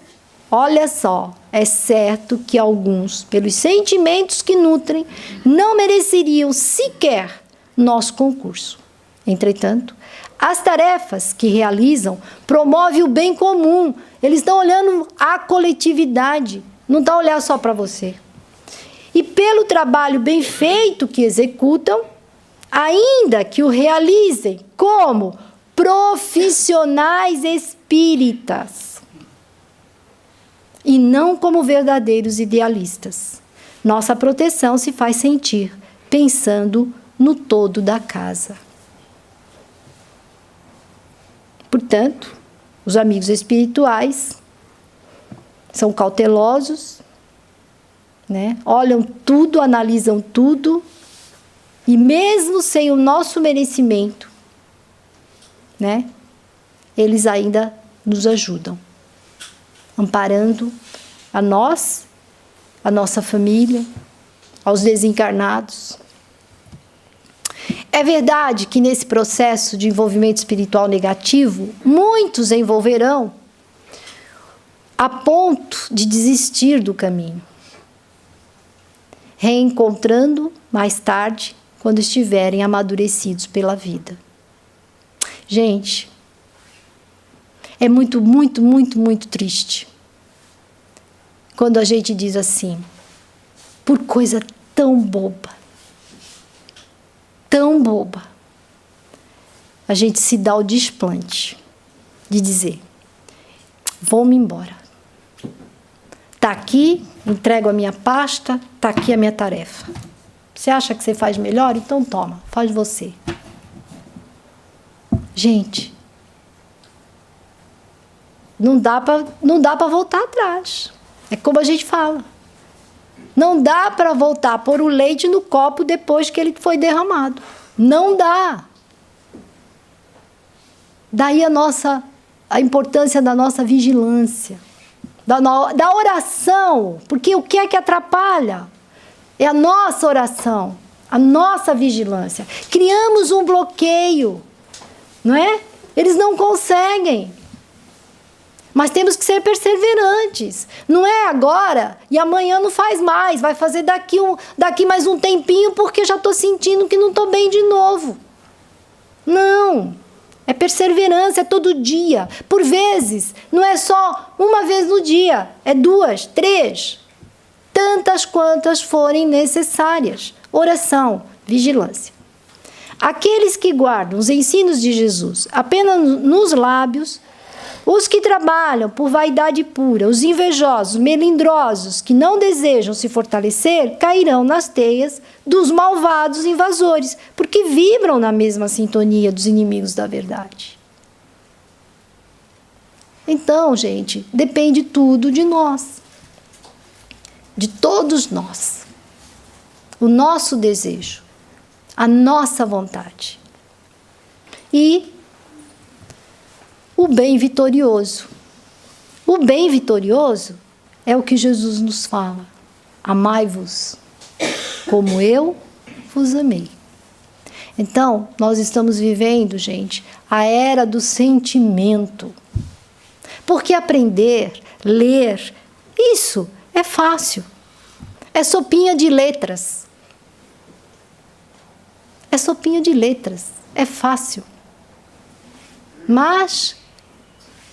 B: olha só, é certo que alguns, pelos sentimentos que nutrem, não mereceriam sequer nosso concurso. Entretanto, as tarefas que realizam promovem o bem comum. Eles estão olhando a coletividade, não estão olhando só para você. E pelo trabalho bem feito que executam, ainda que o realizem como profissionais espíritas e não como verdadeiros idealistas, nossa proteção se faz sentir pensando no todo da casa. Portanto, os amigos espirituais são cautelosos, né? Olham tudo, analisam tudo, e mesmo sem o nosso merecimento, né? Eles ainda nos ajudam, amparando a nós, a nossa família, aos desencarnados. É verdade que nesse processo de envolvimento espiritual negativo, muitos envolverão a ponto de desistir do caminho, reencontrando mais tarde, quando estiverem amadurecidos pela vida. Gente, é muito, muito, muito, muito triste quando a gente diz assim, por coisa tão boba, a gente se dá o desplante de dizer, vou-me embora. Está aqui, entrego a minha pasta, está aqui a minha tarefa. Você acha que você faz melhor? Então toma, faz você. Gente, não dá para voltar atrás. É como a gente fala. Não dá para voltar a pôr o leite no copo depois que ele foi derramado. Não dá. Daí a importância da nossa vigilância, da oração, porque o que é que atrapalha? É a nossa oração, a nossa vigilância. Criamos um bloqueio, não é? Eles não conseguem. Mas temos que ser perseverantes. Não é agora e amanhã não faz mais. Vai fazer daqui mais um tempinho porque já estou sentindo que não estou bem de novo. Não. É perseverança, é todo dia. Por vezes, não é só uma vez no dia. É 2, 3. Tantas quantas forem necessárias. Oração, vigilância. Aqueles que guardam os ensinos de Jesus apenas nos lábios, os que trabalham por vaidade pura, os invejosos, melindrosos, que não desejam se fortalecer, cairão nas teias dos malvados invasores, porque vibram na mesma sintonia dos inimigos da verdade. Então, gente, depende tudo de nós, de todos nós. O nosso desejo, a nossa vontade. E o bem vitorioso. O bem vitorioso é o que Jesus nos fala. Amai-vos como eu vos amei. Então, nós estamos vivendo, gente, a era do sentimento. Porque aprender, ler, isso é fácil. É sopinha de letras. É sopinha de letras. É fácil. Mas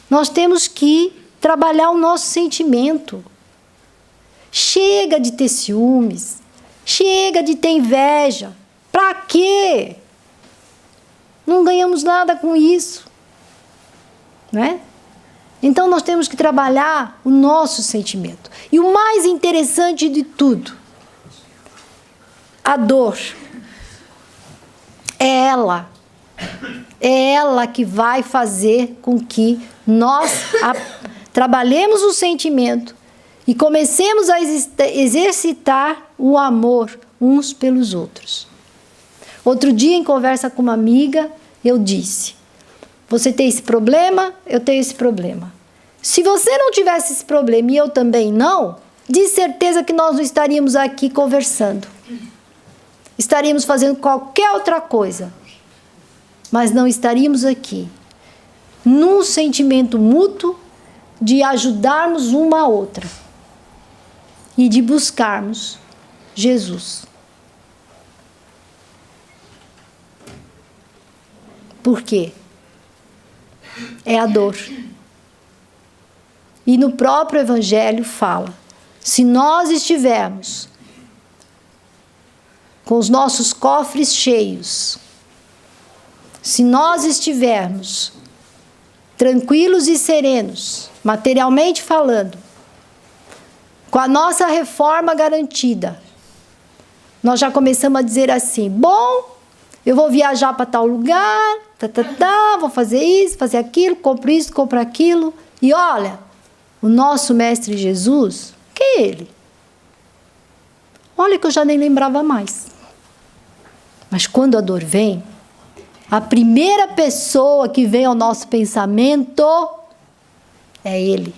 B: nós temos que trabalhar o nosso sentimento. Chega de ter ciúmes. Chega de ter inveja. Para quê? Não ganhamos nada com isso. Né? Então nós temos que trabalhar o nosso sentimento. E o mais interessante de tudo, a dor. É ela que vai fazer com que nós trabalhemos o sentimento e comecemos a exercitar o amor uns pelos outros. Outro dia, em conversa com uma amiga, eu disse: você tem esse problema, eu tenho esse problema. Se você não tivesse esse problema e eu também não, de certeza que nós não estaríamos aqui conversando. Estaríamos fazendo qualquer outra coisa. Mas não estaríamos aqui num sentimento mútuo de ajudarmos uma a outra e de buscarmos Jesus. Por quê? É a dor. E no próprio Evangelho fala: se nós estivermos com os nossos cofres cheios, se nós estivermos tranquilos e serenos, materialmente falando, com a nossa reforma garantida, nós já começamos a dizer assim: bom, eu vou viajar para tal lugar, vou fazer isso, fazer aquilo, compro isso, compro aquilo. E olha, o nosso Mestre Jesus, quem é ele? Olha que eu já nem lembrava mais. Mas quando a dor vem, a primeira pessoa que vem ao nosso pensamento é ele.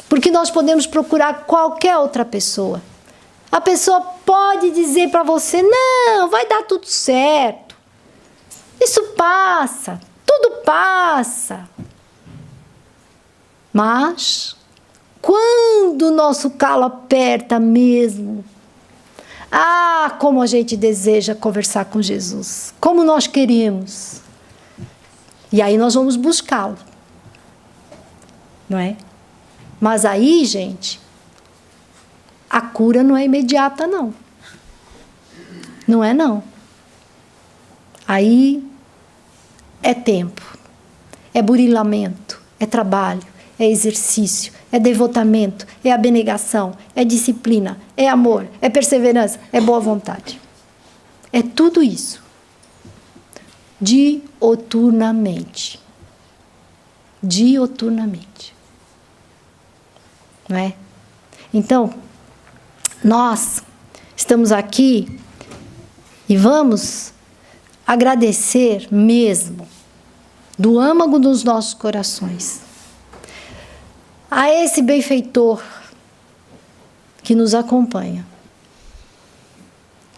B: Porque nós podemos procurar qualquer outra pessoa. A pessoa pode dizer para você: não, vai dar tudo certo. Isso passa, tudo passa. Mas, quando o nosso calo aperta mesmo, como a gente deseja conversar com Jesus. Como nós queremos. E aí nós vamos buscá-lo. Não é? Mas aí, gente, a cura não é imediata, não. Não é, não. Aí é tempo, é burilamento, é trabalho, é exercício, é devotamento, é abnegação, é disciplina, é amor, é perseverança, é boa vontade. É tudo isso. Dioturnamente. Dioturnamente. Não é? Então, nós estamos aqui e vamos agradecer mesmo, do âmago dos nossos corações, a esse benfeitor que nos acompanha,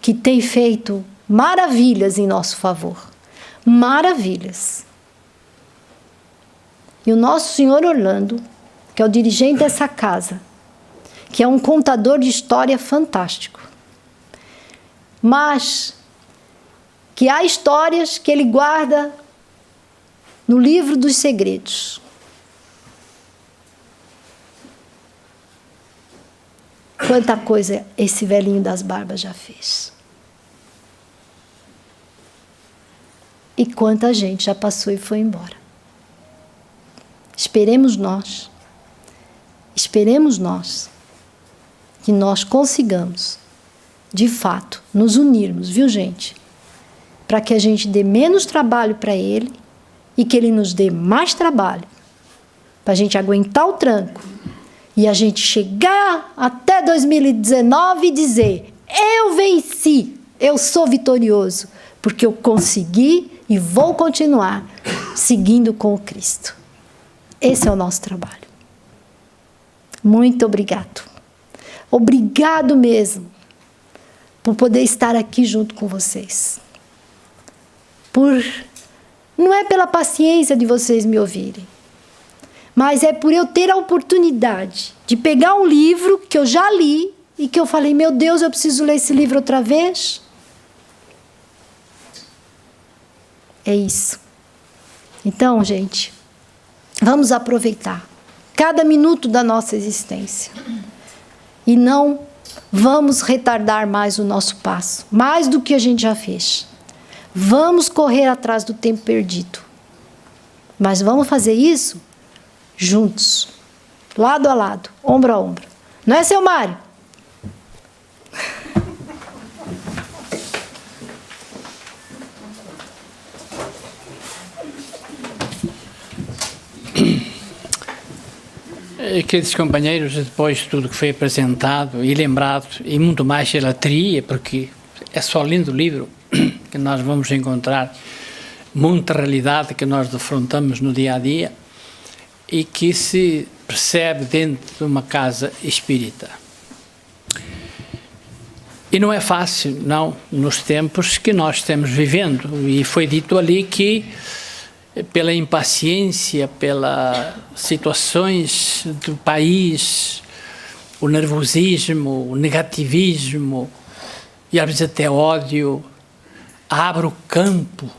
B: que tem feito maravilhas em nosso favor. Maravilhas. E o nosso senhor Orlando, que é o dirigente dessa casa, que é um contador de história fantástico, mas que há histórias que ele guarda no livro dos segredos. Quanta coisa esse velhinho das barbas já fez. E quanta gente já passou e foi embora. Esperemos nós que nós consigamos, de fato, nos unirmos, viu, gente? Para que a gente dê menos trabalho para ele e que ele nos dê mais trabalho, para a gente aguentar o tranco e a gente chegar até 2019 e dizer: eu venci, eu sou vitorioso, porque eu consegui e vou continuar seguindo com o Cristo. Esse é o nosso trabalho. Muito obrigado. Obrigado mesmo por poder estar aqui junto com vocês. Não é pela paciência de vocês me ouvirem, mas é por eu ter a oportunidade de pegar um livro que eu já li e que eu falei, meu Deus, eu preciso ler esse livro outra vez. É isso. Então, gente, vamos aproveitar cada minuto da nossa existência e não vamos retardar mais o nosso passo, mais do que a gente já fez. Vamos correr atrás do tempo perdido, mas vamos fazer isso juntos, lado a lado, ombro a ombro. Não é, seu Mário?
C: Queridos companheiros, depois de tudo que foi apresentado e lembrado, e muito mais gelatria, porque é só lendo o livro que nós vamos encontrar muita realidade que nós defrontamos no dia a dia e que se percebe dentro de uma casa espírita. E não é fácil, não, nos tempos que nós estamos vivendo. E foi dito ali que pela impaciência, pelas situações do país, o nervosismo, o negativismo e às vezes até ódio, abre o campo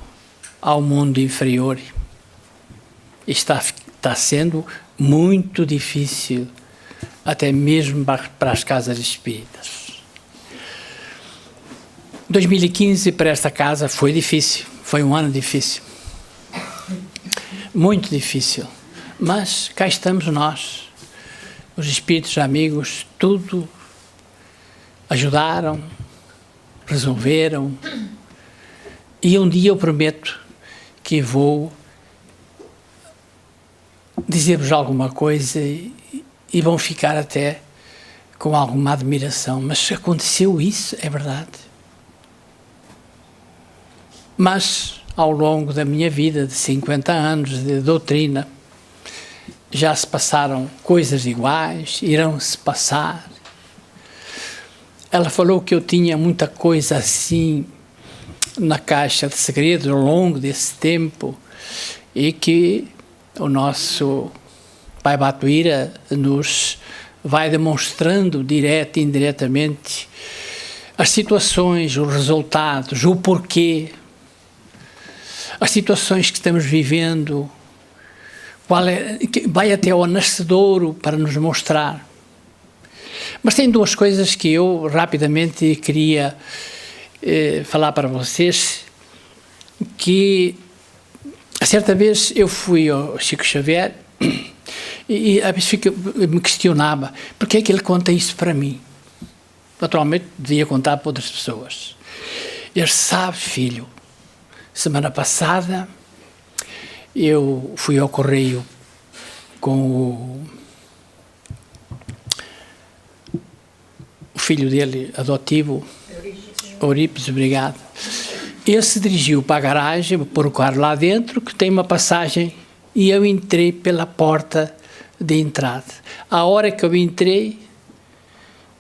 C: ao mundo inferior. Está sendo muito difícil, até mesmo para as casas espíritas. 2015 para esta casa foi difícil, foi um ano difícil. Muito difícil, mas cá estamos nós, os espíritos amigos, tudo ajudaram, resolveram, e um dia eu prometo que vou dizer-vos alguma coisa e vão ficar até com alguma admiração, mas aconteceu isso, é verdade. Mas ao longo da minha vida, de 50 anos de doutrina, já se passaram coisas iguais, irão-se passar. Ela falou que eu tinha muita coisa assim na caixa de segredos ao longo desse tempo e que o nosso Pai Batuíra nos vai demonstrando direto e indiretamente as situações, os resultados, o porquê, as situações que estamos vivendo, vai até ao nascedouro para nos mostrar. Mas tem duas coisas que eu rapidamente queria falar para vocês, que certa vez eu fui ao Chico Xavier e às vezes me questionava, porque é que ele conta isso para mim? Naturalmente devia contar para outras pessoas. Ele sabe, filho, semana passada eu fui ao correio com o filho dele adotivo, Eurípides, obrigado. Ele se dirigiu para a garagem, vou pôr o carro lá dentro, que tem uma passagem, e eu entrei pela porta de entrada. A hora que eu entrei,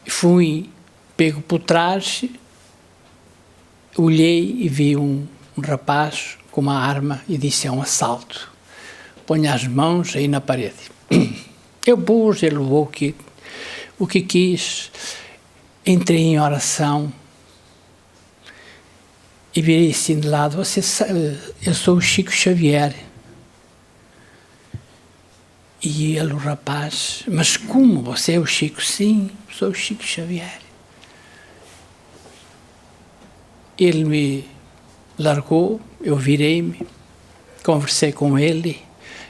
C: fui pego por trás, olhei e vi um rapaz com uma arma e disse: é um assalto. Ponha as mãos aí na parede. Eu pus, ele levou o que quis, entrei em oração e virei assim de lado: você sabe, eu sou o Chico Xavier. E ele, o rapaz: mas como, você é o Chico? Sim, sou o Chico Xavier. Ele me largou, eu virei-me, conversei com ele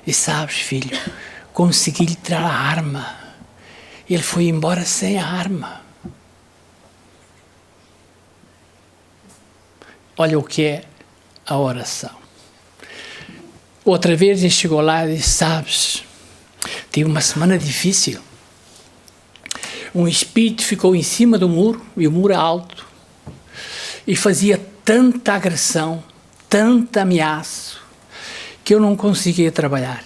C: e: sabes, filho, consegui-lhe tirar a arma. Ele foi embora sem a arma. Olha o que é a oração. Outra vez ele chegou lá e disse: sabes, tive uma semana difícil. Um espírito ficou em cima do muro, e o muro é alto, e fazia tanta agressão, tanta ameaça, que eu não conseguia trabalhar.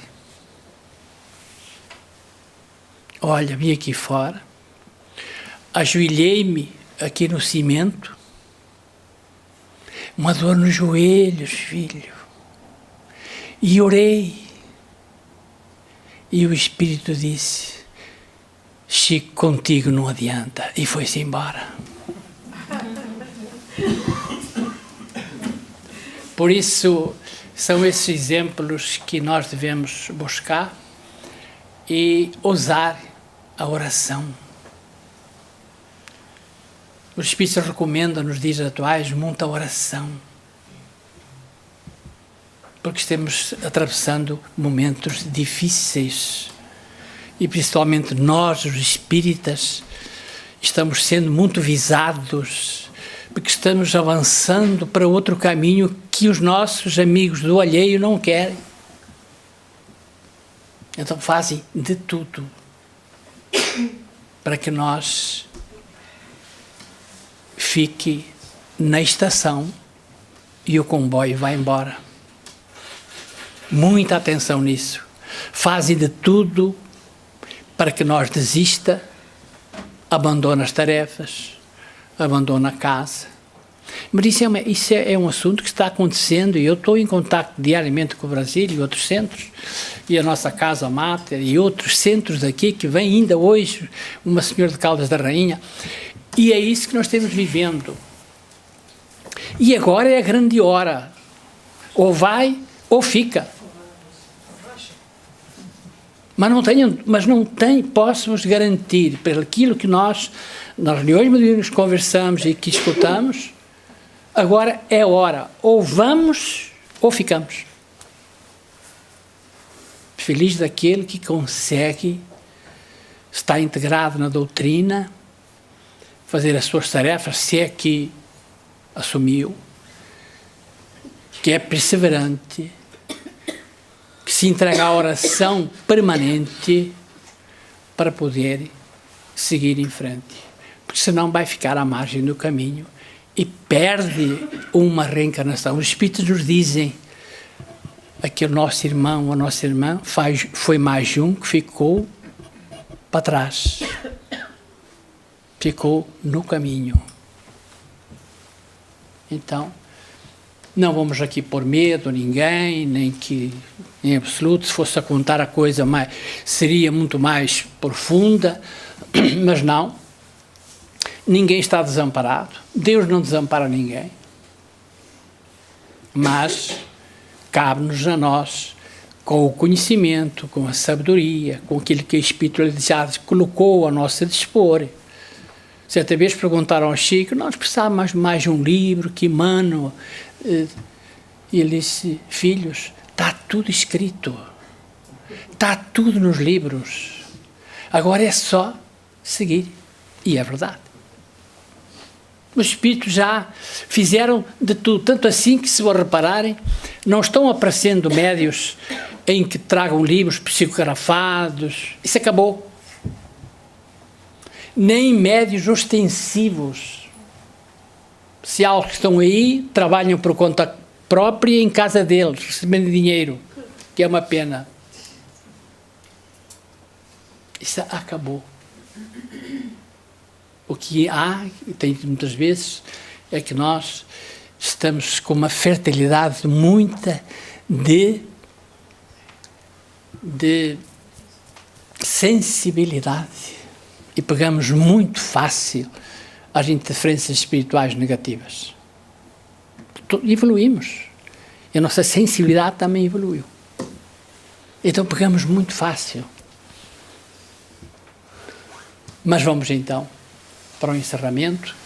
C: Olha, vim aqui fora, ajoelhei-me aqui no cimento, uma dor nos joelhos, filho, e orei. E o Espírito disse: Chico, contigo não adianta. E foi-se embora. Por isso, são esses exemplos que nós devemos buscar e usar a oração. Os Espíritos recomendam nos dias atuais muita oração, porque estamos atravessando momentos difíceis e principalmente nós, os espíritas, estamos sendo muito visados, porque estamos avançando para outro caminho que os nossos amigos do alheio não querem. Então fazem de tudo para que nós fique na estação e o comboio vá embora. Muita atenção nisso. Fazem de tudo para que nós desista, abandone as tarefas, abandone a casa. Mas isso é um assunto que está acontecendo e eu estou em contato diariamente com o Brasil e outros centros, e a nossa Casa Mater e outros centros aqui, que vem ainda hoje uma senhora de Caldas da Rainha, e é isso que nós estamos vivendo. E agora é a grande hora. Ou vai ou fica. Mas não tem, posso-vos garantir, pelo aquilo que nós, nas reuniões mediúnicas conversamos e que escutamos, agora é a hora. Ou vamos ou ficamos. Feliz daquele que consegue estar integrado na doutrina, fazer as suas tarefas, se é que assumiu, que é perseverante, que se entrega à oração permanente para poder seguir em frente. Porque senão vai ficar à margem do caminho e perde uma reencarnação. Os Espíritos nos dizem: aquele nosso irmão ou nossa irmã foi mais um que ficou para trás. Ficou no caminho. Então, não vamos aqui pôr medo a ninguém, nem que, em absoluto, se fosse a contar a coisa seria muito mais profunda, mas não. Ninguém está desamparado. Deus não desampara ninguém. Mas cabe-nos a nós, com o conhecimento, com a sabedoria, com aquilo que a espiritualidade colocou a nosso dispor. Certa vez perguntaram ao Chico: nós precisávamos mais de um livro, que Emmanuel. E ele disse: filhos, está tudo escrito, está tudo nos livros, agora é só seguir. E é verdade. Os Espíritos já fizeram de tudo, tanto assim que, se repararem, não estão aparecendo médios em que tragam livros psicografados. Isso acabou. Nem médios ostensivos. Se há que estão aí, trabalham por conta própria em casa deles, recebendo dinheiro, que é uma pena. Isso acabou. O que há, tem muitas vezes, é que nós estamos com uma fertilidade muita de sensibilidade e pegamos muito fácil às interferências espirituais negativas. Evoluímos. E a nossa sensibilidade também evoluiu. Então pegamos muito fácil. Mas vamos então para o encerramento.